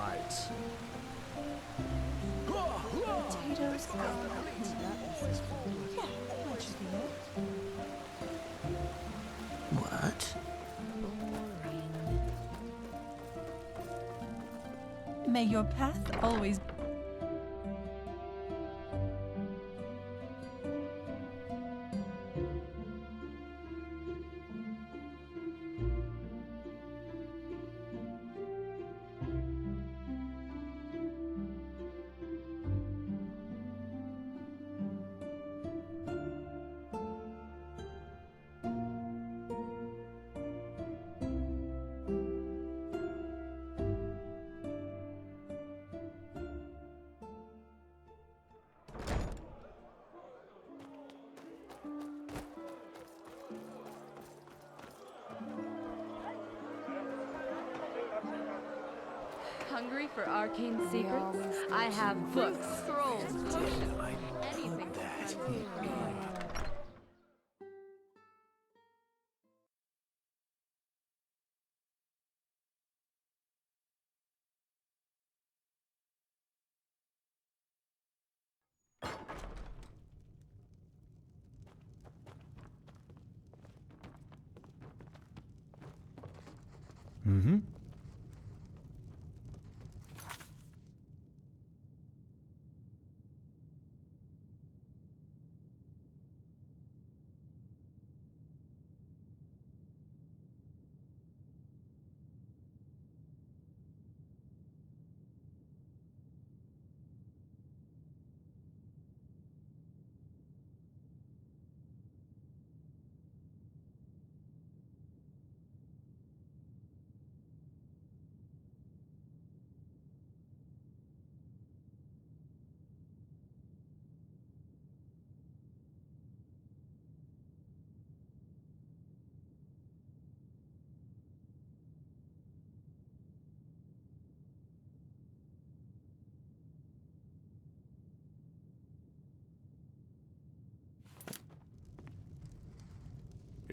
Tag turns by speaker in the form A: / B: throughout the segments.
A: lights.
B: Potatoes yeah, that should be it.
C: What?
B: Boring. May your path always...
D: Hungry for arcane secrets? I have books, scrolls, potions, anything.
A: Mm-hmm.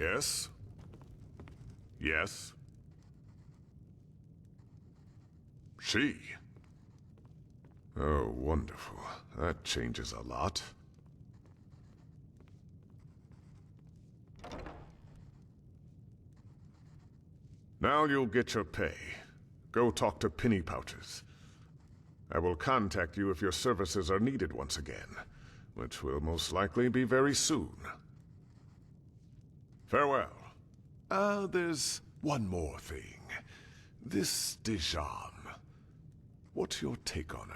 E: Yes? Yes? She? Oh, wonderful. That changes a lot. Now you'll get your pay. Go talk to Penny Pouches. I will contact you if your services are needed once again, which will most likely be very soon. Farewell. There's one more thing. This Dijon. What's your take on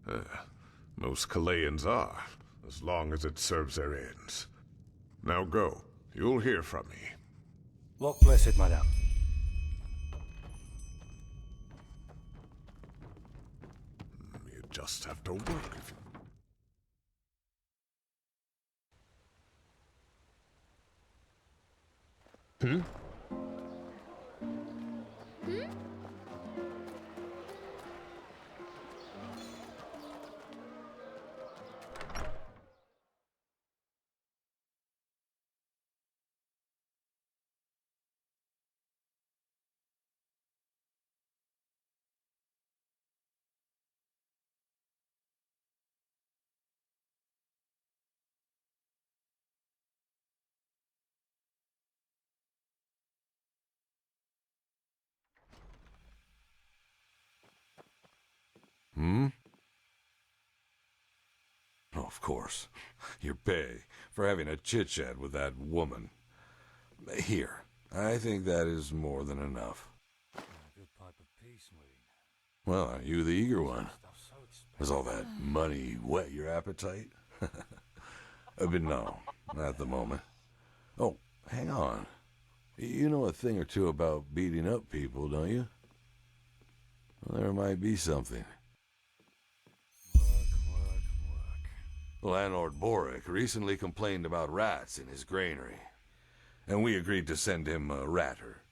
E: her? Most Kalayans are, as long as it serves their ends. Now go. You'll hear from me.
F: Walk blessed, madame.
E: You just have to work if you...
A: Hmm?
G: Hmm? Oh, of course. Your pay for having a chit-chat with that woman. Here, I think that is more than enough.
F: Good pipe of peace, Marine.
G: Well, are you the eager one? Does all that money whet your appetite? But no, not at the moment. Oh, hang on. You know a thing or two about beating up people, don't you? Well, there might be something. Landlord Boric recently complained about rats in his granary, and we agreed to send him a ratter.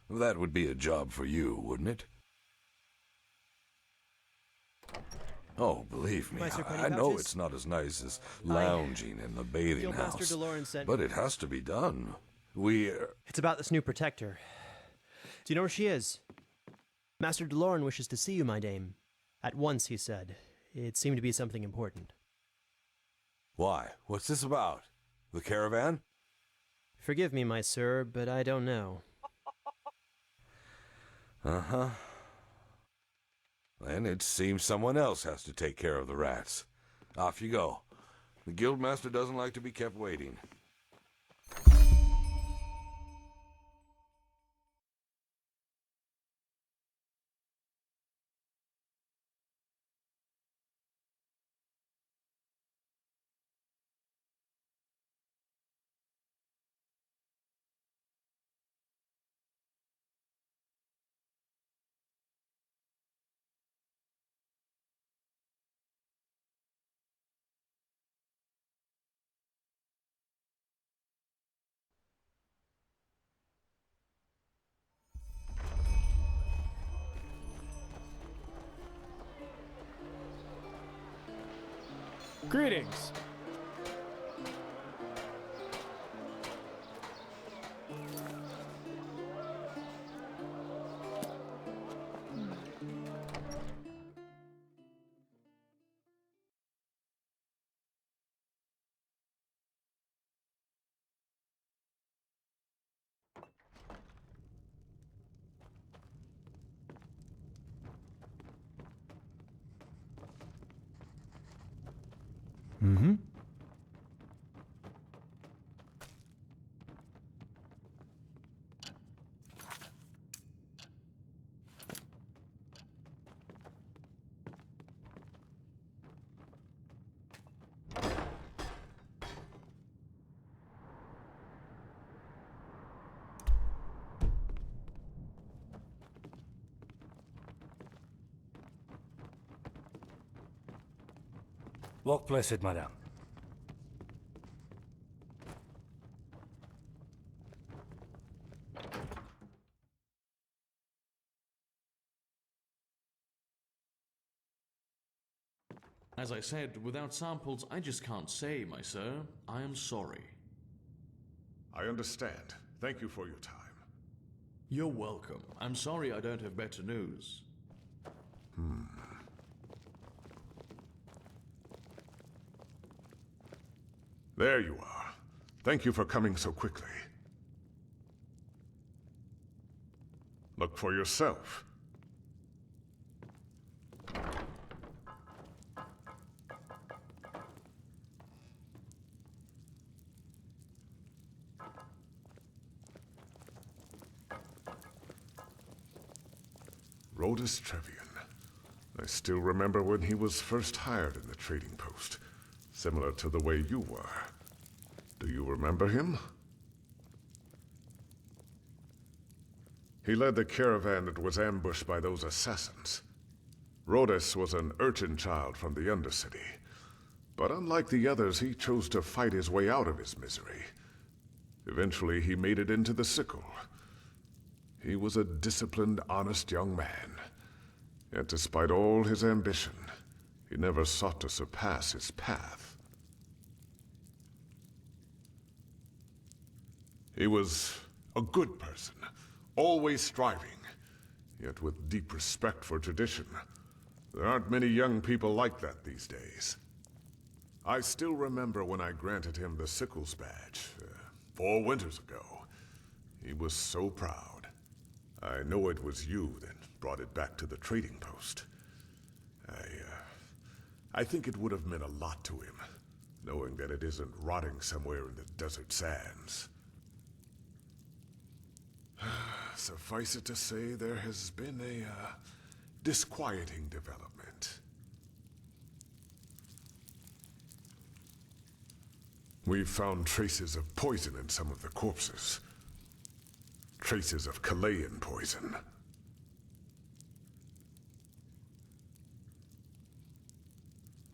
G: That would be a job for you, wouldn't it? Oh, believe me, I know it's not as nice as lounging in the bathing house, but it has to be done.
A: It's about this new protector. Do you know where she is? Master DeLorean wishes to see you, my dame. At once, he said. It seemed to be something important.
G: Why? What's this about? The caravan?
A: Forgive me, my sir, but I don't know.
G: Uh-huh. Then it seems someone else has to take care of the rats. Off you go. The guildmaster doesn't like to be kept waiting.
C: Greetings. Mm-hmm.
F: Walk blessed, madame.
H: As I said, without samples, I just can't say, my sir. I am sorry.
E: I understand. Thank you for your time.
H: You're welcome. I'm sorry I don't have better news.
E: There you are. Thank you for coming so quickly. Look for yourself. Rhodus Trevian. I still remember when he was first hired in the trading post. Similar to the way you were. Do you remember him? He led the caravan that was ambushed by those assassins. Rhodus was an urchin child from the Undercity. But unlike the others, he chose to fight his way out of his misery. Eventually, he made it into the sickle. He was a disciplined, honest young man. Yet despite all his ambition, he never sought to surpass his path. He was a good person, always striving, yet with deep respect for tradition. There aren't many young people like that these days. I still remember when I granted him the Sickles badge, 4 winters ago. He was so proud. I know it was you that brought it back to the trading post. I think it would have meant a lot to him, knowing that it isn't rotting somewhere in the desert sands. Suffice it to say, there has been a disquieting development. We've found traces of poison in some of the corpses. Traces of Chilean poison.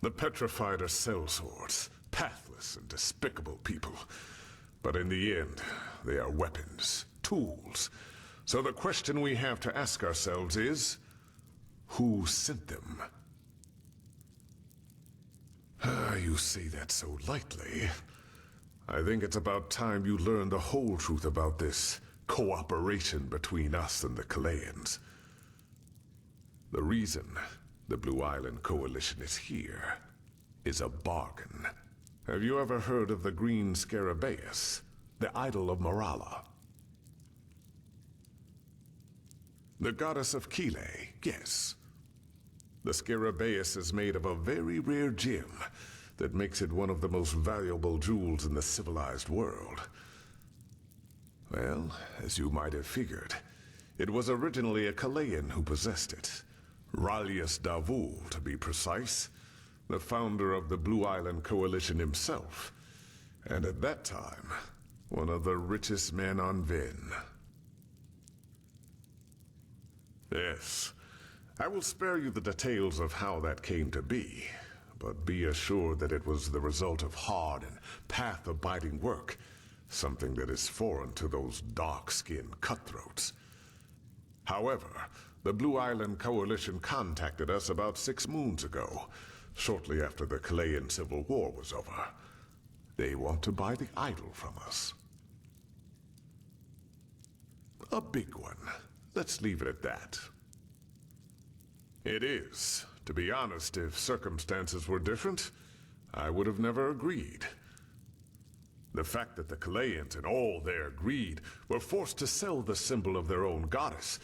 E: The petrified are sellswords, pathless and despicable people. But in the end, they are weapons, tools. So the question we have to ask ourselves is, who sent them? You say that so lightly. I think it's about time you learn the whole truth about this cooperation between us and the Kalayans. The reason the Blue Island Coalition is here is a bargain. Have you ever heard of the Green Scarabaeus, the idol of Morala? The goddess of Kile, yes. The Scarabaeus is made of a very rare gem that makes it one of the most valuable jewels in the civilized world. Well, as you might have figured, it was originally a Kalayan who possessed it. Ralius Davul, to be precise, the founder of the Blue Island Coalition himself, and at that time, one of the richest men on Ven. Yes, I will spare you the details of how that came to be, but be assured that it was the result of hard and path-abiding work, something that is foreign to those dark-skinned cutthroats. However, the Blue Island Coalition contacted us about 6 moons ago, shortly after the Kalayan Civil War was over. They want to buy the idol from us. A big one. Let's leave it at that. It is. To be honest, if circumstances were different, I would have never agreed. The fact that the Kalayans, in all their greed, were forced to sell the symbol of their own goddess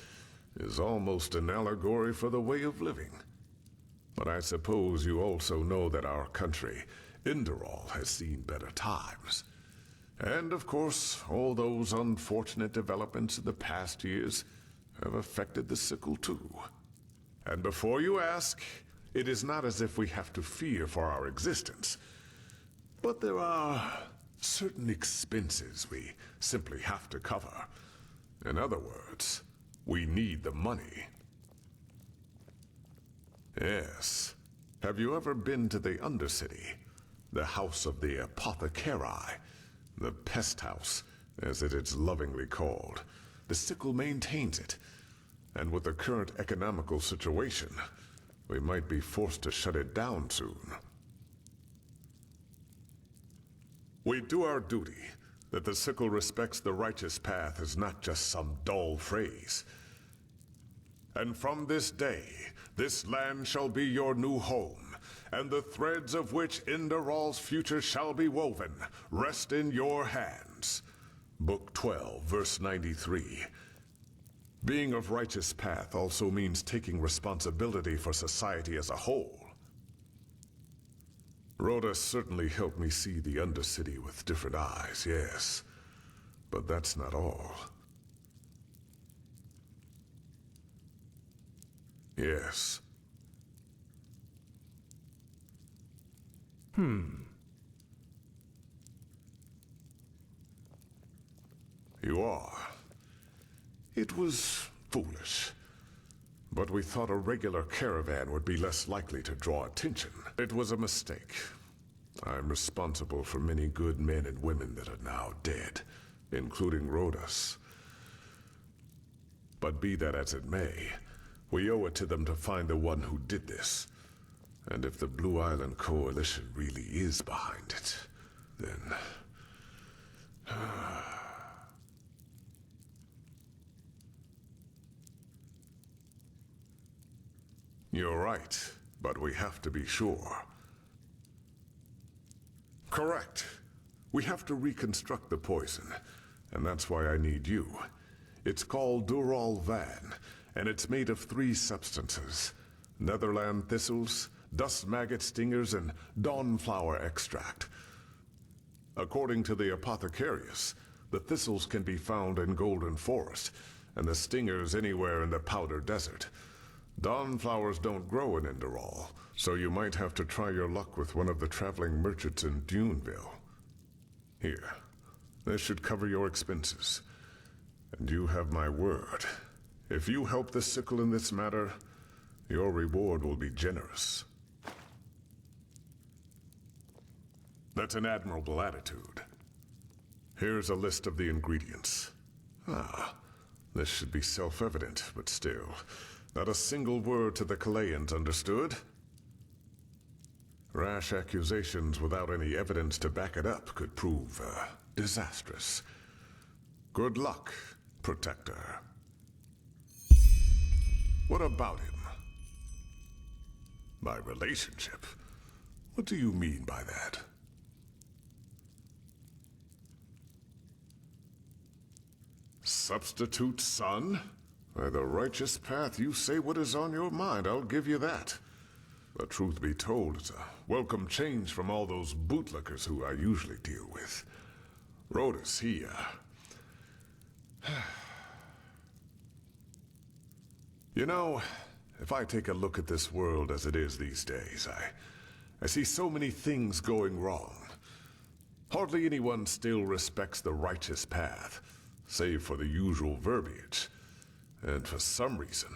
E: is almost an allegory for the way of living. But I suppose you also know that our country, Enderal, has seen better times. And of course, all those unfortunate developments in the past years have affected the sickle too. And before you ask, it is not as if we have to fear for our existence. But there are certain expenses we simply have to cover. In other words, we need the money. Yes. Have you ever been to the Undercity? The house of the Apothecari? The pest house, as it is lovingly called. The sickle maintains it. And with the current economical situation, we might be forced to shut it down soon. We do our duty. That the sickle respects the righteous path is not just some dull phrase. And from this day, this land shall be your new home, and the threads of which Enderal's future shall be woven rest in your hands. Book 12, verse 93. Being of righteous path also means taking responsibility for society as a whole. Rhoda certainly helped me see the Undercity with different eyes, yes. But that's not all. Yes. You are. It was foolish. But we thought a regular caravan would be less likely to draw attention. It was a mistake. I'm responsible for many good men and women that are now dead, including Rhodas. But be that as it may, we owe it to them to find the one who did this. And if the Blue Island Coalition really is behind it, then... You're right, but we have to be sure. Correct. We have to reconstruct the poison, and that's why I need you. It's called Dural Van, and it's made of 3 substances: Netherland thistles, dust maggot stingers, and dawnflower extract. According to the Apothecarius, the thistles can be found in Golden Forest, and the stingers anywhere in the Powder Desert. Dawnflowers don't grow in Enderal, so you might have to try your luck with one of the traveling merchants in Duneville. Here, this should cover your expenses. And you have my word. If you help the sickle in this matter, your reward will be generous. That's an admirable attitude. Here's a list of the ingredients. This should be self-evident, but still, not a single word to the Kalayans, understood? Rash accusations without any evidence to back it up could prove, disastrous. Good luck, Protector. What about him? My relationship? What do you mean by that? Substitute son? By the righteous path, you say what is on your mind, I'll give you that. But truth be told, it's a welcome change from all those bootlickers who I usually deal with. Rhodus, he, You know, if I take a look at this world as it is these days, I see so many things going wrong. Hardly anyone still respects the righteous path, save for the usual verbiage. And for some reason,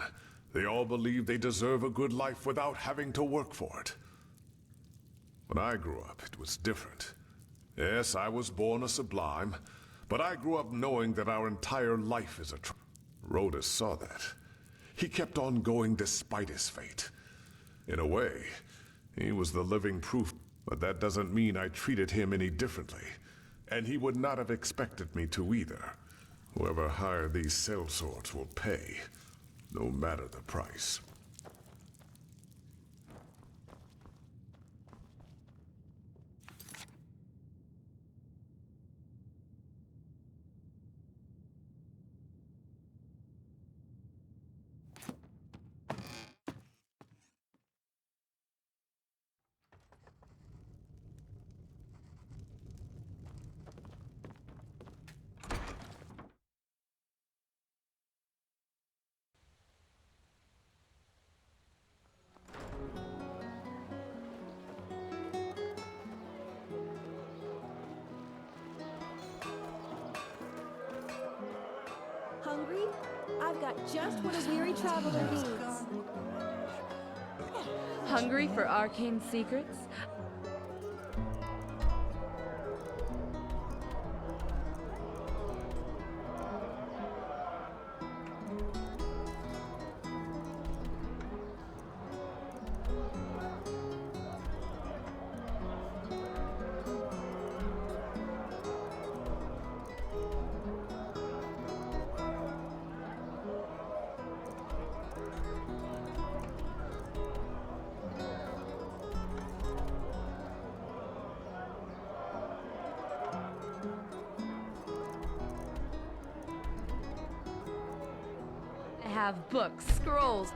E: they all believe they deserve a good life without having to work for it. When I grew up, it was different. Yes, I was born a sublime, but I grew up knowing that our entire life is a Rhodus saw that. He kept on going despite his fate. In a way, he was the living proof, but that doesn't mean I treated him any differently. And he would not have expected me to either. Whoever hired these sellswords will pay, no matter the price.
I: Hungry? I've got just what a weary traveler needs.
D: Hungry for arcane secrets? I have books, scrolls,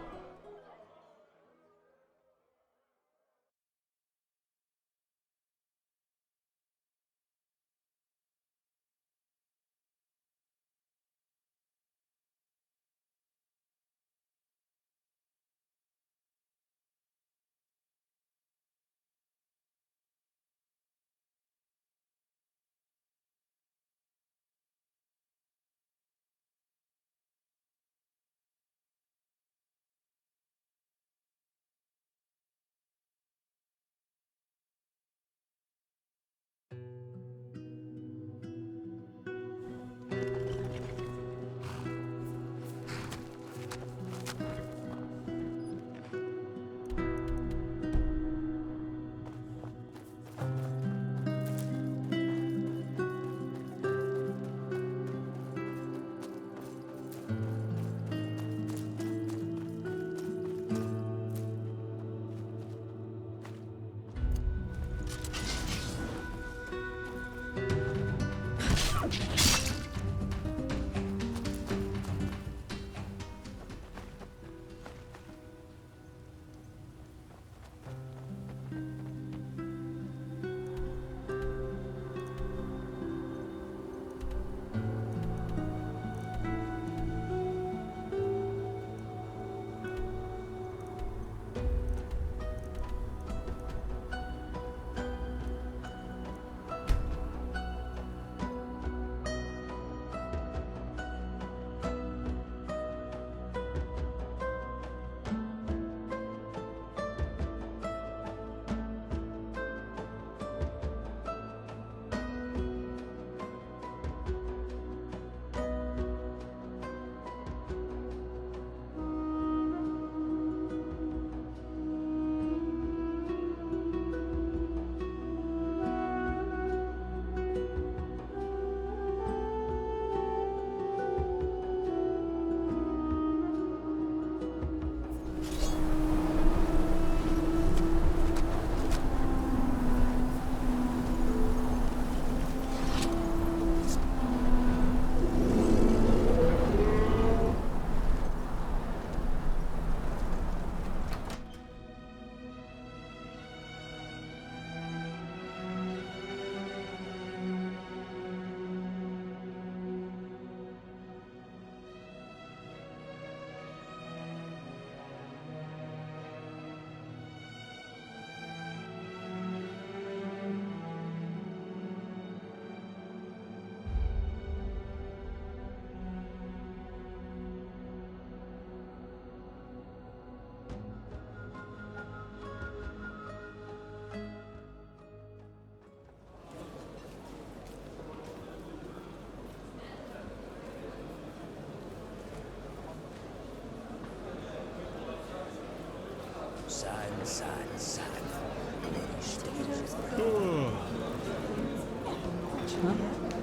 J: Huh?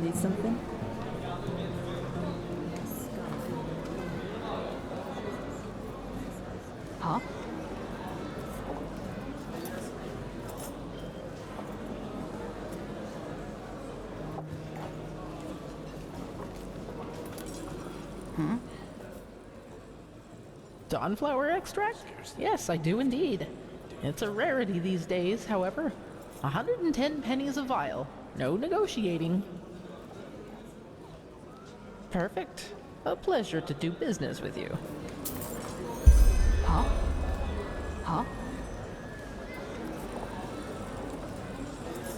J: Need something? Huh?
K: Dawnflower extract? Yes, I do indeed. It's a rarity these days, however. 110 pennies a vial. No negotiating. Perfect. A pleasure to do business with you.
J: Huh? Huh?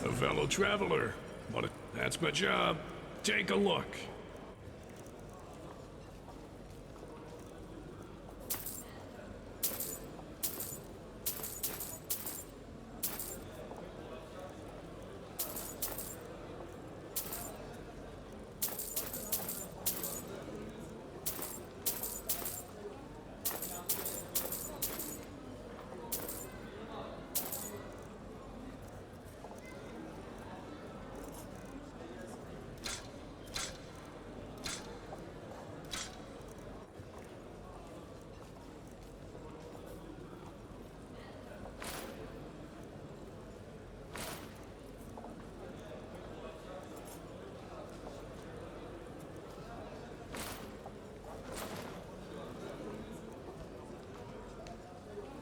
L: A fellow traveler. That's my job. Take a look.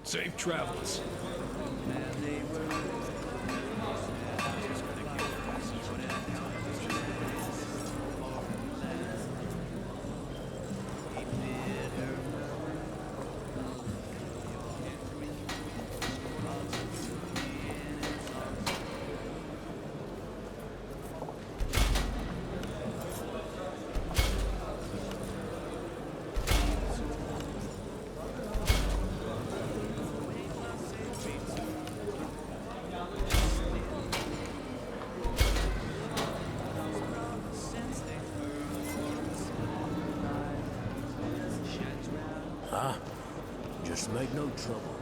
L: Safe travels.
F: Just make no trouble.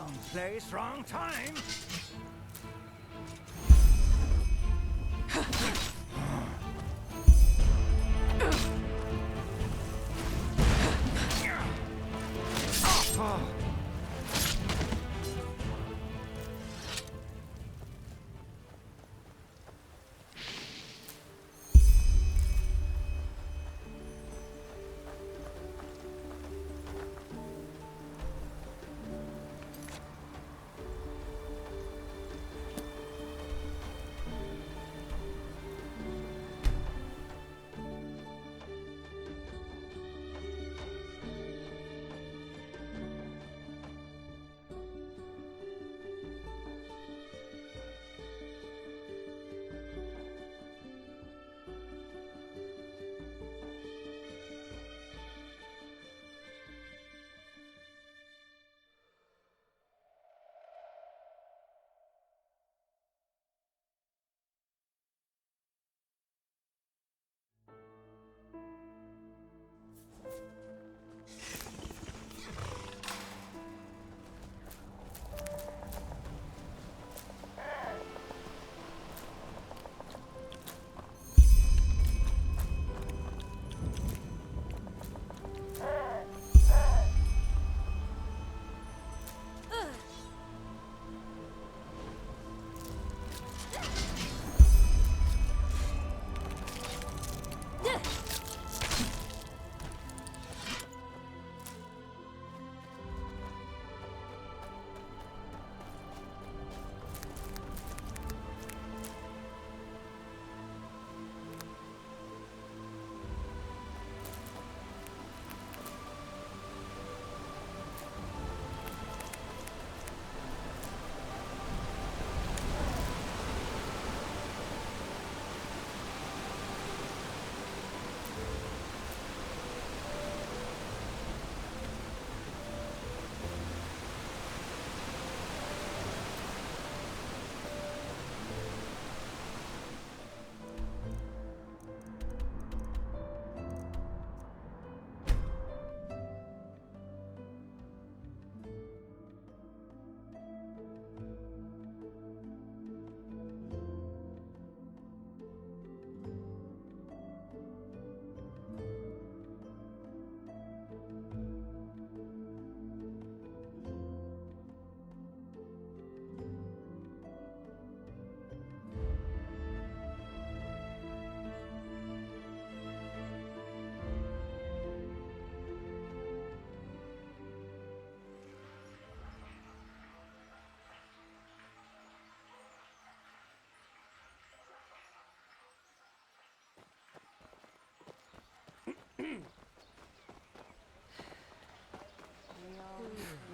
F: Wrong place, wrong time.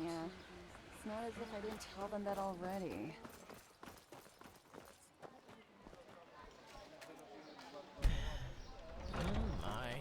D: Yeah. It's not as if I didn't tell them that already.
K: Oh my.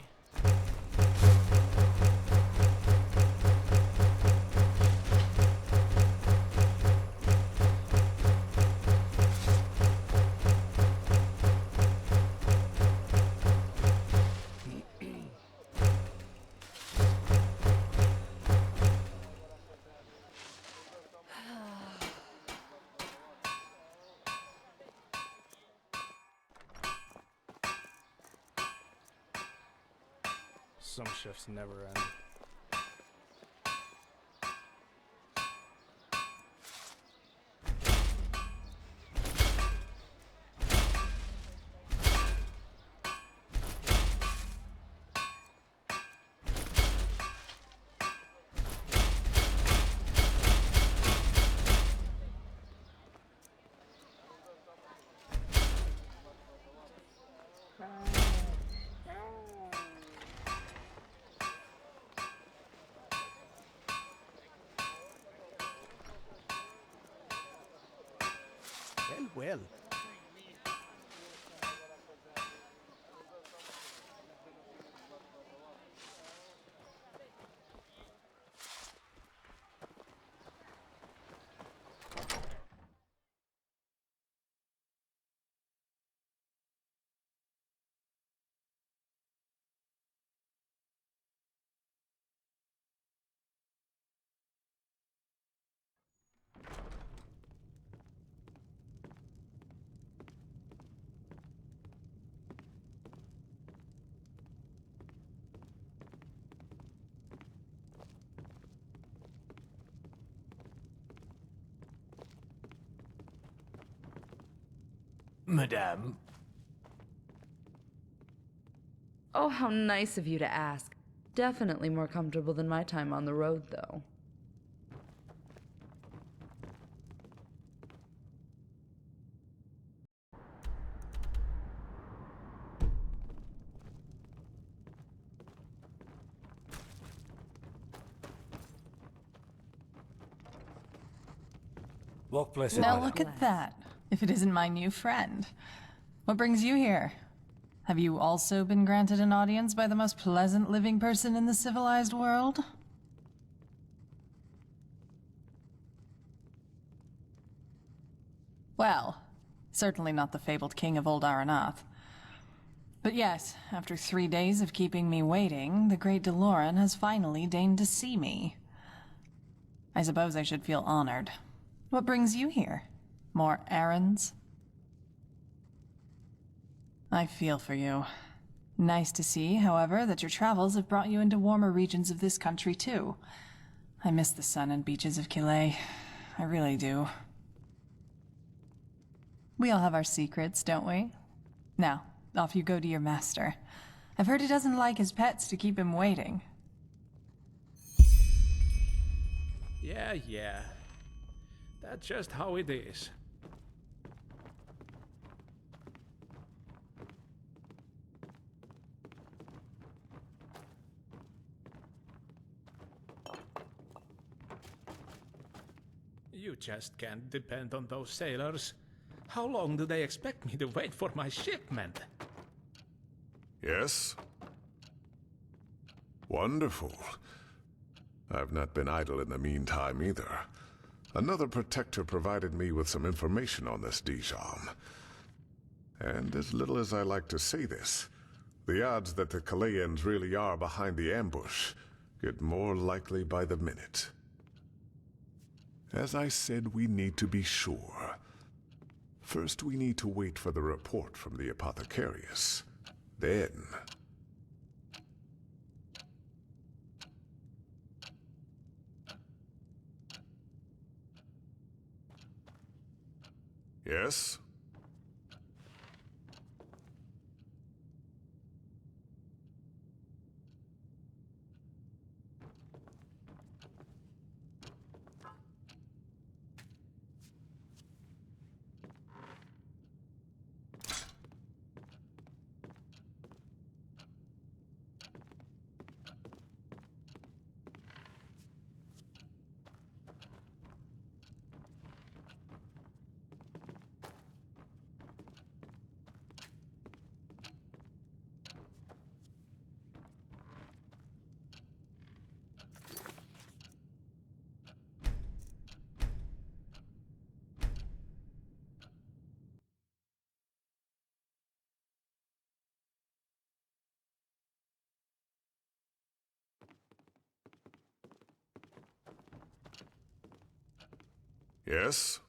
C: Some shifts never end.
A: Well.
F: Madame.
D: Oh, how nice of you to ask. Definitely more comfortable than my time on the road, though.
B: Now look at that. If it isn't my new friend. What brings you here? Have you also been granted an audience by the most pleasant living person in the civilized world? Well, certainly not the fabled king of old Aranath. But yes, after 3 days of keeping me waiting, the great DeLorean has finally deigned to see me. I suppose I should feel honored. What brings you here? More errands? I feel for you. Nice to see, however, that your travels have brought you into warmer regions of this country, too. I miss the sun and beaches of Calais. I really do. We all have our secrets, don't we? Now, off you go to your master. I've heard he doesn't like his pets to keep him waiting.
L: Yeah. That's just how it is. You just can't depend on those sailors. How long do they expect me to wait for my shipment?
E: Yes? Wonderful. I've not been idle in the meantime either. Another protector provided me with some information on this Dijon. And as little as I like to say this, the odds that the Calayans really are behind the ambush get more likely by the minute. As I said, we need to be sure. First, we need to wait for the report from the Apothecarius. Then... Yes? Yes?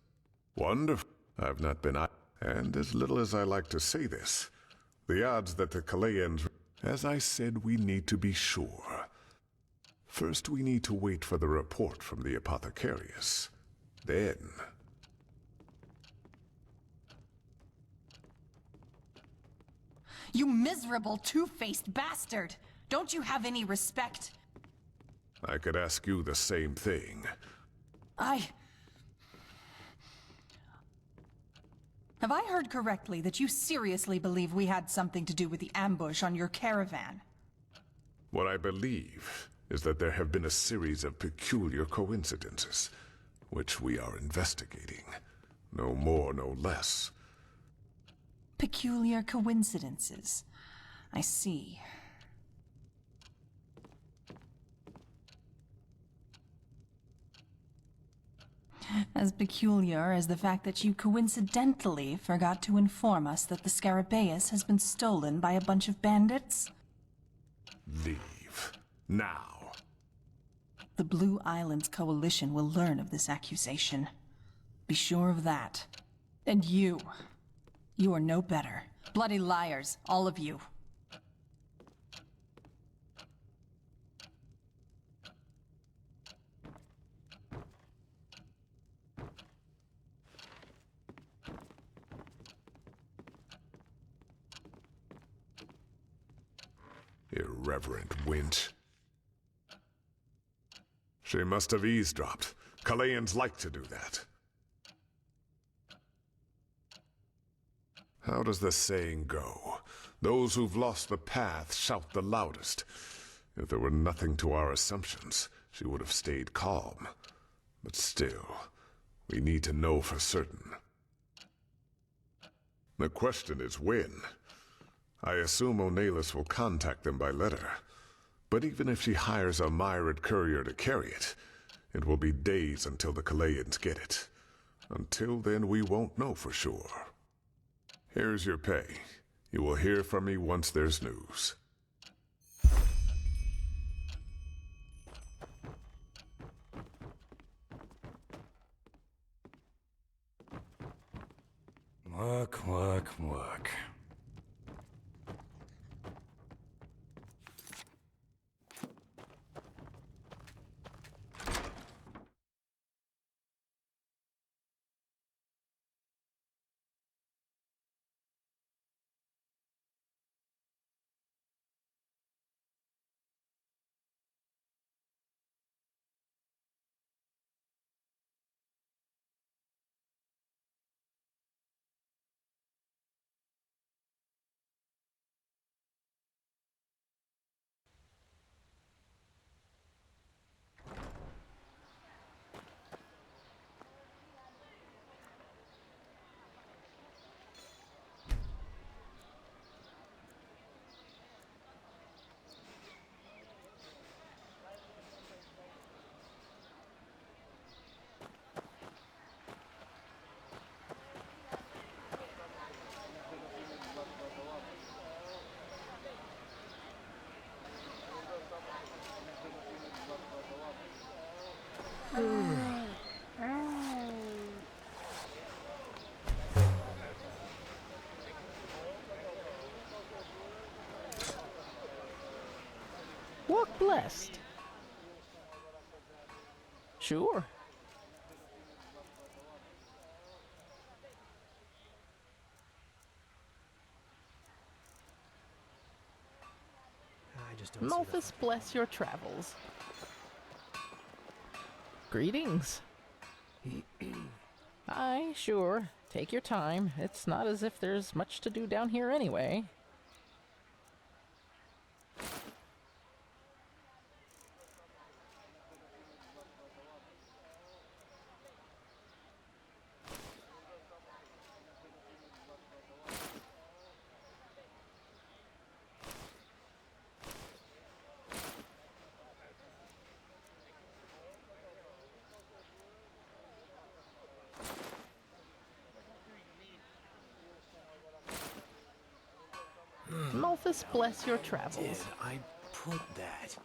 E: Wonderful. I've not been... And as little as I like to say this, the odds that the Calayans... As I said, we need to be sure. First, we need to wait for the report from the Apothecarius. Then...
B: You miserable, two-faced bastard! Don't you have any respect?
E: I could ask you the same thing.
B: Have I heard correctly that you seriously believe we had something to do with the ambush on your caravan?
E: What I believe is that there have been a series of peculiar coincidences, which we are investigating. No more, no less.
B: Peculiar coincidences. I see. As peculiar as the fact that you coincidentally forgot to inform us that the Scarabaeus has been stolen by a bunch of bandits?
E: Leave. Now.
B: The Blue Islands Coalition will learn of this accusation. Be sure of that. And you. You are no better. Bloody liars, all of you.
E: Irreverent wench. She must have eavesdropped. Kalayans like to do that. How does the saying go? Those who've lost the path shout the loudest. If there were nothing to our assumptions, she would have stayed calm. But still, we need to know for certain. The question is when. I assume Onalis will contact them by letter. But even if she hires a myriad courier to carry it, it will be days until the Kalayans get it. Until then, we won't know for sure. Here's your pay. You will hear from me once there's news.
F: Look.
K: Walk blessed. Sure.
A: I just don't see the
K: Malthus bless your travels. Greetings. Aye, sure. Take your time. It's not as if there's much to do down here anyway. Malthus bless your travels.
F: I put that?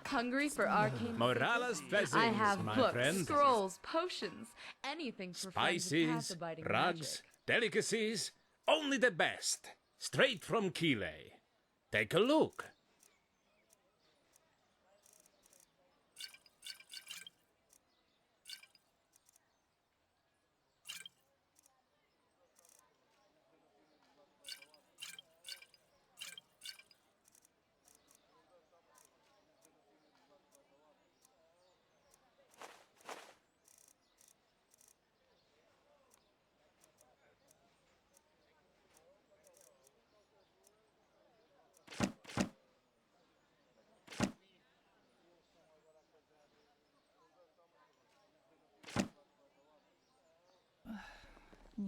D: Hungry for arcane
L: Moralis blessings,
D: I have
L: my
D: books,
L: friend.
D: scrolls, potions, anything for friends with
L: Spices,
D: path-abiding
L: rugs,
D: magic.
L: delicacies, only the best. Straight from Kile. Take a look.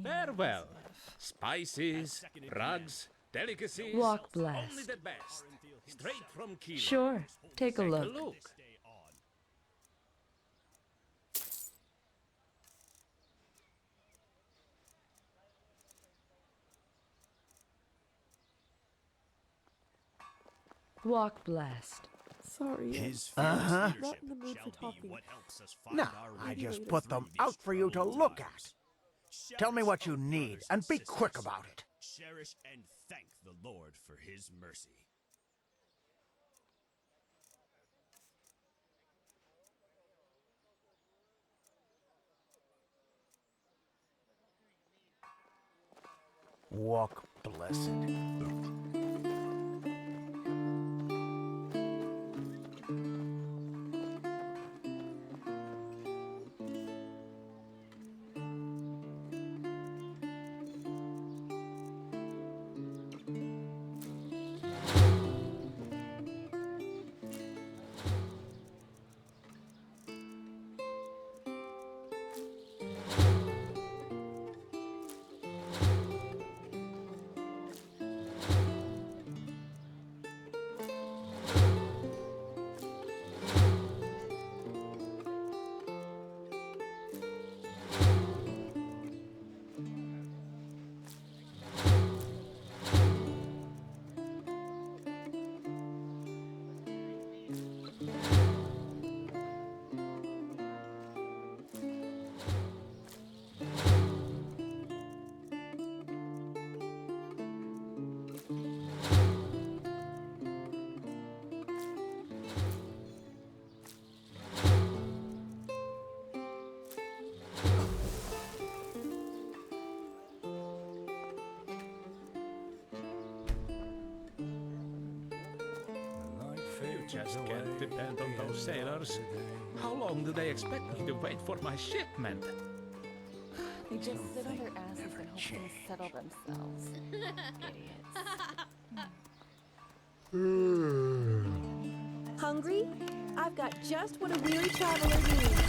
L: Farewell. Spices, rugs, delicacies,
D: Walk blessed.
L: only the best. Straight from Kile.
D: Sure, take a
L: Take
D: look.
L: a look.
D: Walk blessed.
I: Sorry.
F: His
I: Not in the mood for talking.
F: No, I just put them out for you to look at. Tell me what you need, and be quick about it.
M: Cherish and thank the Lord for his mercy.
F: Walk blessed.
L: just can't depend on those sailors. How long do they expect me to wait for my shipment?
D: They just sit on their asses and hope things settle themselves. Idiots.
I: Hungry? I've got just what a weary traveler needs.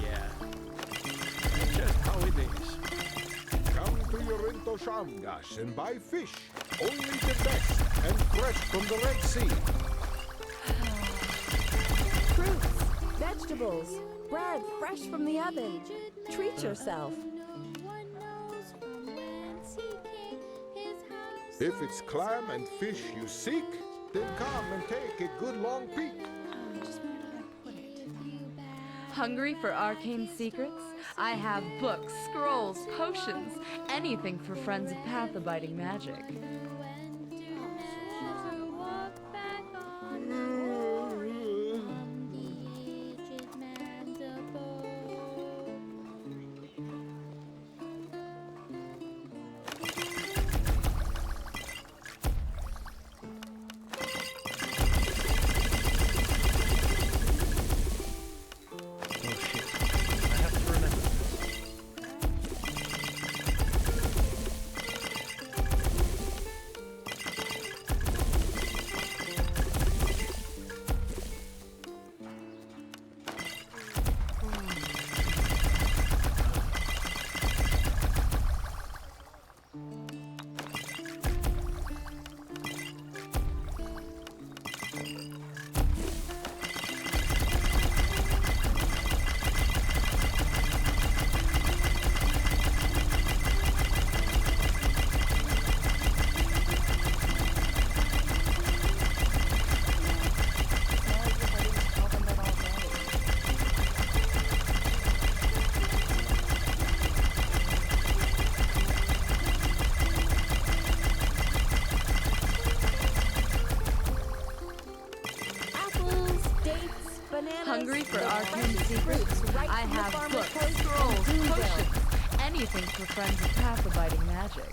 L: Yeah. Just how it is.
N: Come to Yorinto Shamgash and buy fish. Only the best and fresh from the Red Sea.
I: Fruits, vegetables, bread fresh from the oven. Treat yourself.
N: If it's clam and fish you seek, then come and take a good long peek.
D: Hungry for arcane secrets? I have books, scrolls, potions, anything for friends of path-abiding magic. Hungry for arcane secrets? I have books, scrolls, potions, anything for friends of path-abiding magic.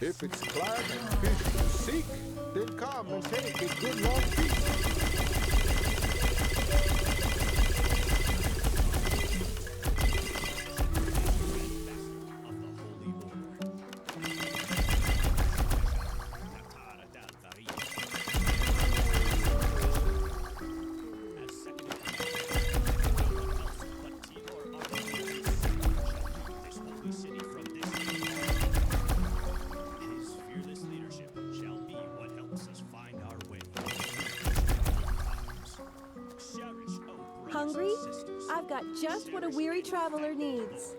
N: If it's clam and fish you seek, then come and take a good long peek.
I: Hungry? I've got just what a weary traveler needs.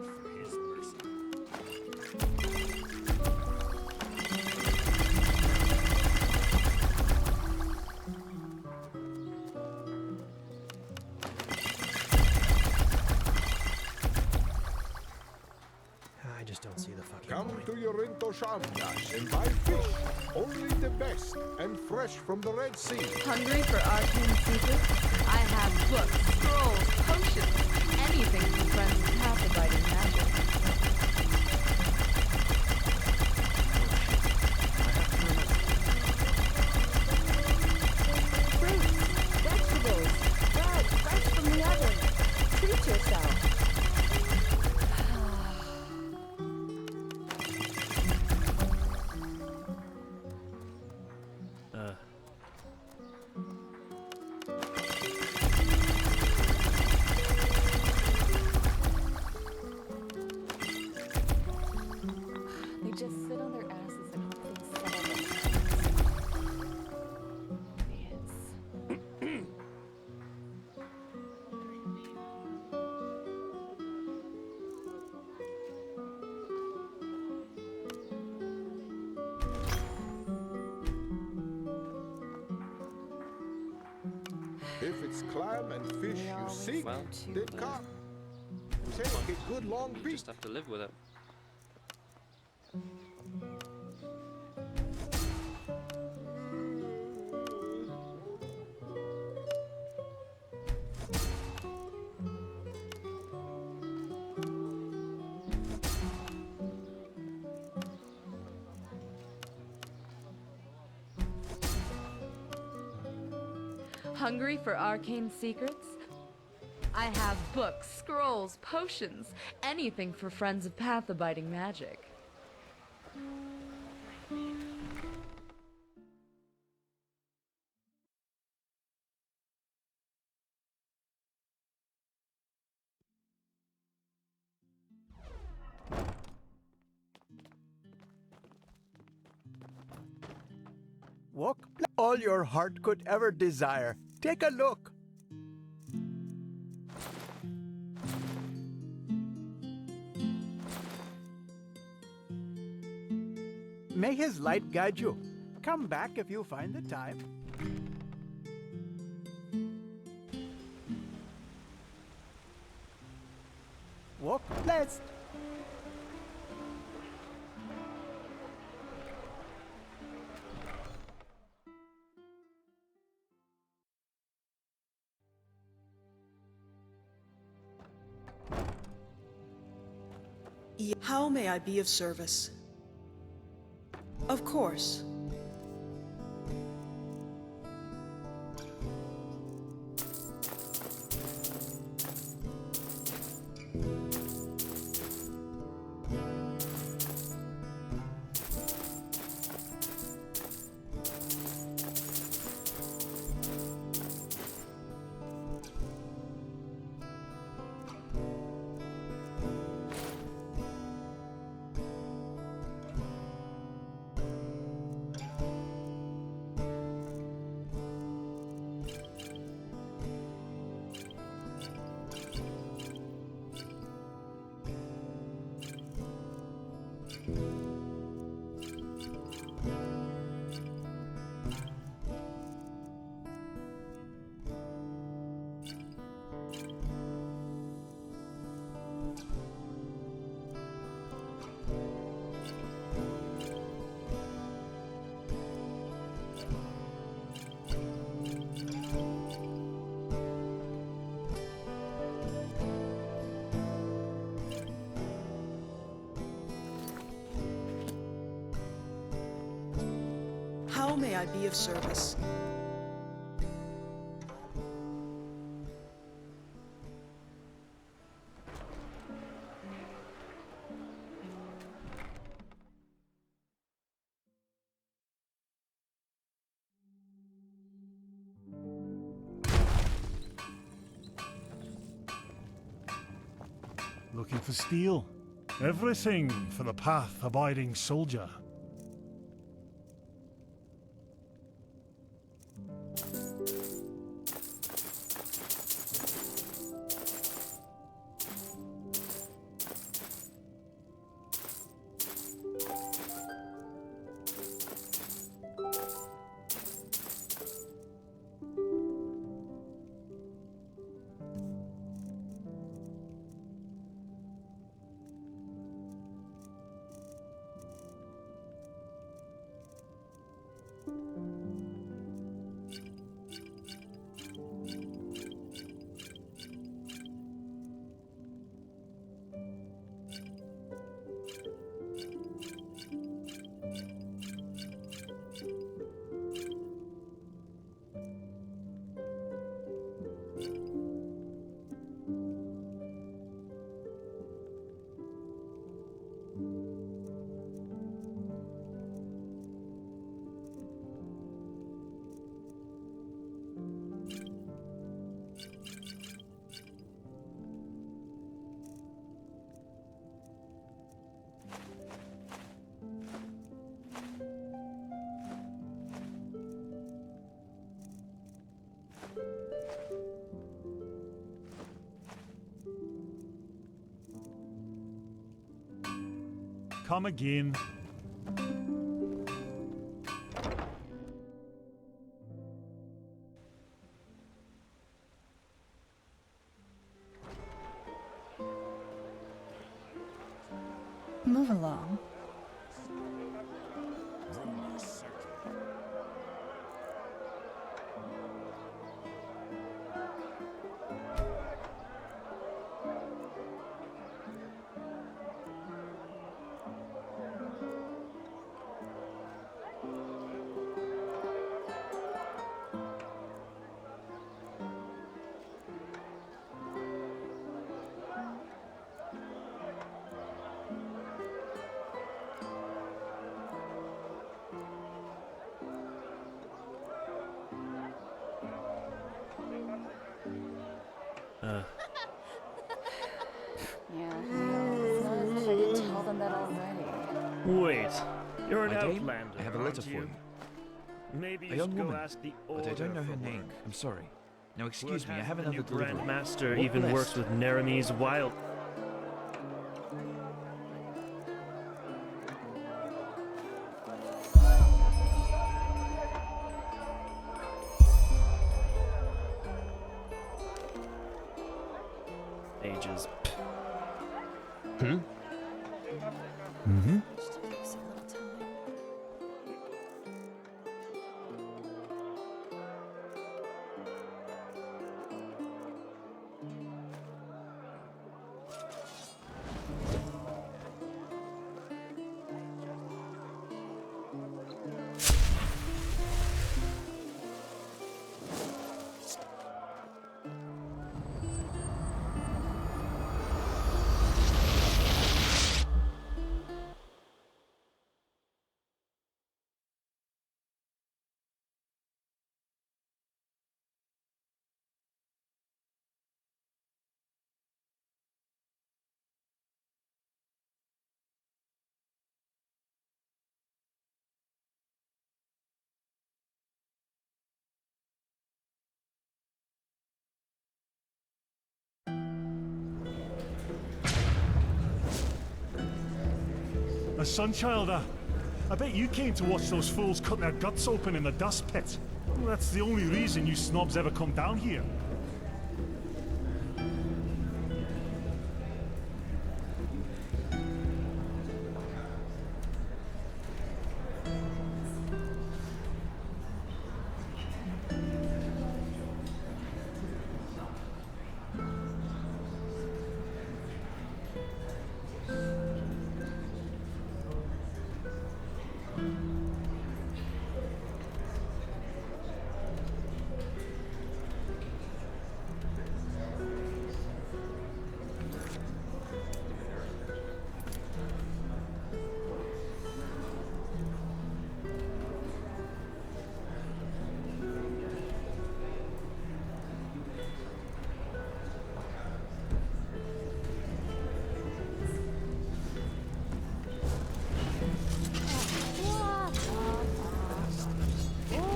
A: I just don't see the fucking
N: Come
A: point.
N: to Yorinto Shamgash and buy fish. Only the best and fresh from the Red Sea.
D: Hungry for arcane secrets? I have books, scrolls, potions, anything for friends of path-abiding magic.
I: Fruits, vegetables, bread fresh from the oven. Treat yourself.
N: If it's clam and fish you seek,
O: Well,
N: then come. Take a good long
O: you
N: beat.
O: just have to live with it.
D: Hungry for arcane secrets? I have books, scrolls, potions, anything for friends of path-abiding magic.
F: Walk all your heart could ever desire. Take a look. May his light guide you. Come back if you find the time. Walk blessed.
P: How may I be of service? Of course. How may I be of service?
Q: Looking for steel? Everything for the path-abiding soldier. Come again.
B: Move along.
J: Yeah, it's not as if I didn't tell them that already.
O: Wait, you're an
R: My dame,
O: outlander.
R: I have a letter
O: aren't
R: for
O: you.
R: you.
O: Maybe
R: A
O: you
R: young
O: should go
R: woman,
O: ask the
R: but
O: order
R: I don't know her
O: for
R: name.
O: work.
R: I'm sorry. Now excuse
O: Word
R: me, I
O: has
R: have
O: the
R: another
O: new
R: delivery.
O: Grandmaster
R: What
O: even
R: blessed?
O: works with Neremy's wild. Ages.
A: Hmm? Mm-hmm.
Q: A Sunchilder. I bet you came to watch those fools cut their guts open in the dust pit. Well, that's the only reason you snobs ever come down here.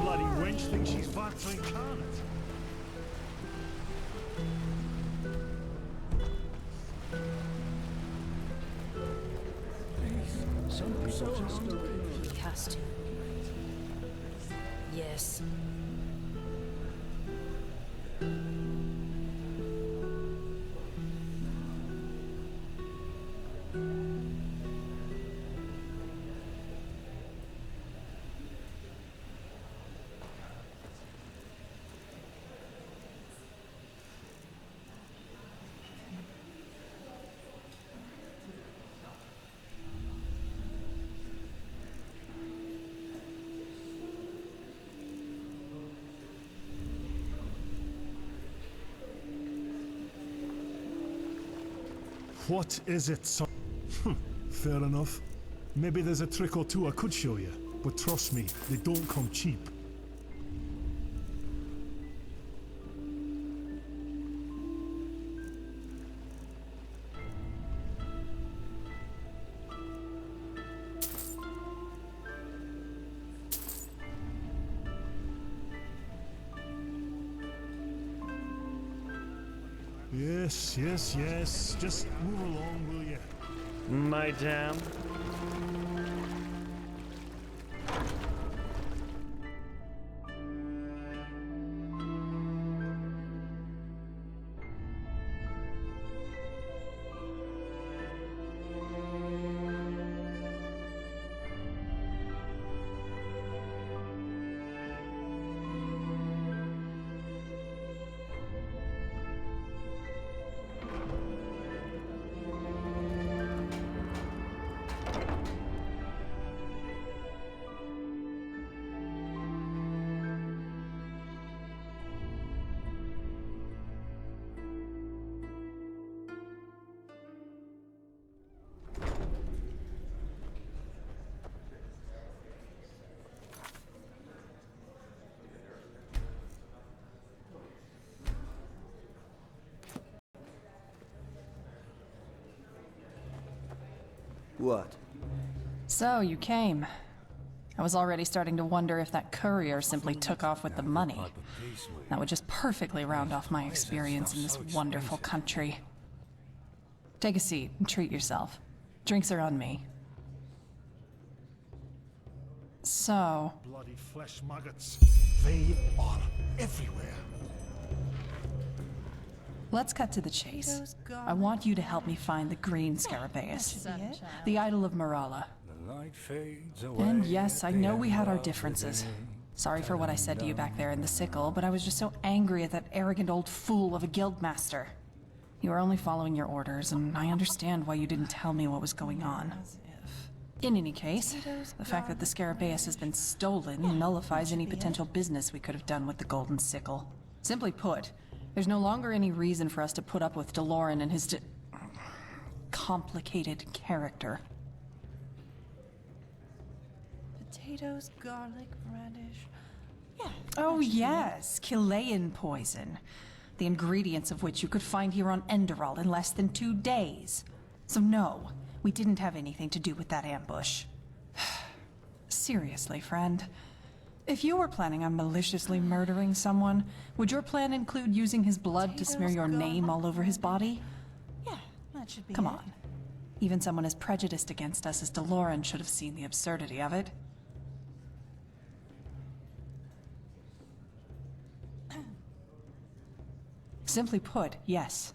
Q: Bloody wench thinks she's Vata incarnate.
S: He has to. Yes.
Q: What is it, son? Fair enough. Maybe there's a trick or two I could show you, but trust me, they don't come cheap. Yes, yes, yes. Just move along, will you?
O: Madame.
R: What?
B: So, you came. I was already starting to wonder if that courier simply took off with the money. That would just perfectly round off my experience in this wonderful country. Take a seat and treat yourself. Drinks are on me. So...
Q: Bloody flesh maggots. They are everywhere.
B: let's cut to the chase. I want you to help me find the green Scarabaeus, the idol of Morala. And yes, I know we had our differences. Sorry for what I said to you back there in the sickle, but I was just so angry at that arrogant old fool of a guildmaster. You were only following your orders, and I understand why you didn't tell me what was going on. In any case, the fact that the Scarabaeus has been stolen nullifies any potential business we could have done with the Golden Sickle. Simply put, there's no longer any reason for us to put up with Deloran and his complicated character.
J: Potatoes, garlic, radish. Yeah.
B: Oh yes, Chilean poison. The ingredients of which you could find here on Enderal in less than 2 days. So no, we didn't have anything to do with that ambush. Seriously, friend. If you were planning on maliciously murdering someone, would your plan include using his blood to smear your name all over his body?
J: Yeah, that should be
B: Come on. Even someone as prejudiced against us as Deloran should have seen the absurdity of it. Simply put, yes.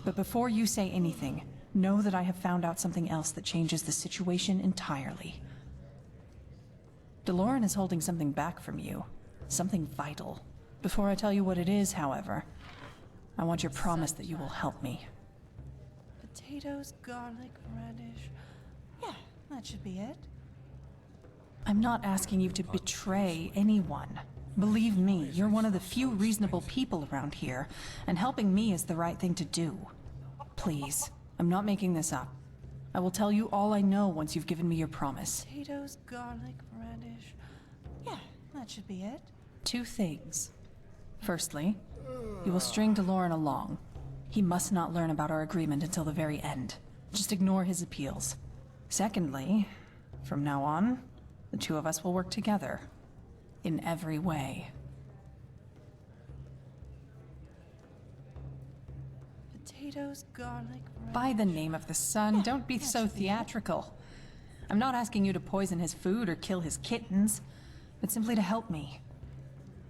B: But before you say anything, know that I have found out something else that changes the situation entirely. Deloran is holding something back from you. Something vital. Before I tell you what it is, however, I want your promise that you will help me.
J: Potatoes, garlic, radish. Yeah, that should be it.
B: I'm not asking you to betray anyone. Believe me, you're one of the few reasonable people around here, and helping me is the right thing to do. Please, I'm not making this up. I will tell you all I know once you've given me your promise.
J: Potatoes, garlic, radish. Yeah, that should be it.
B: 2 things. Firstly, you will string Deloran along. He must not learn about our agreement until the very end. Just ignore his appeals. Secondly, from now on, the 2 of us will work together. In every way.
J: Potatoes, garlic, radish.
B: By the name of the sun, don't be so theatrical. I'm not asking you to poison his food or kill his kittens, but simply to help me.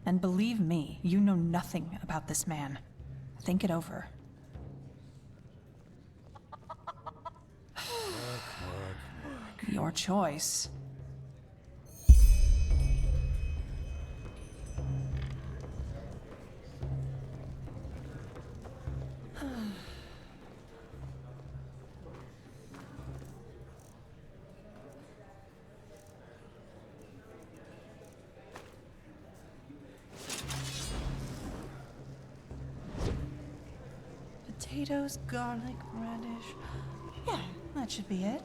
B: And believe me, you know nothing about this man. Think it over. Your choice.
J: Potatoes, garlic, radish. Yeah, that should be it.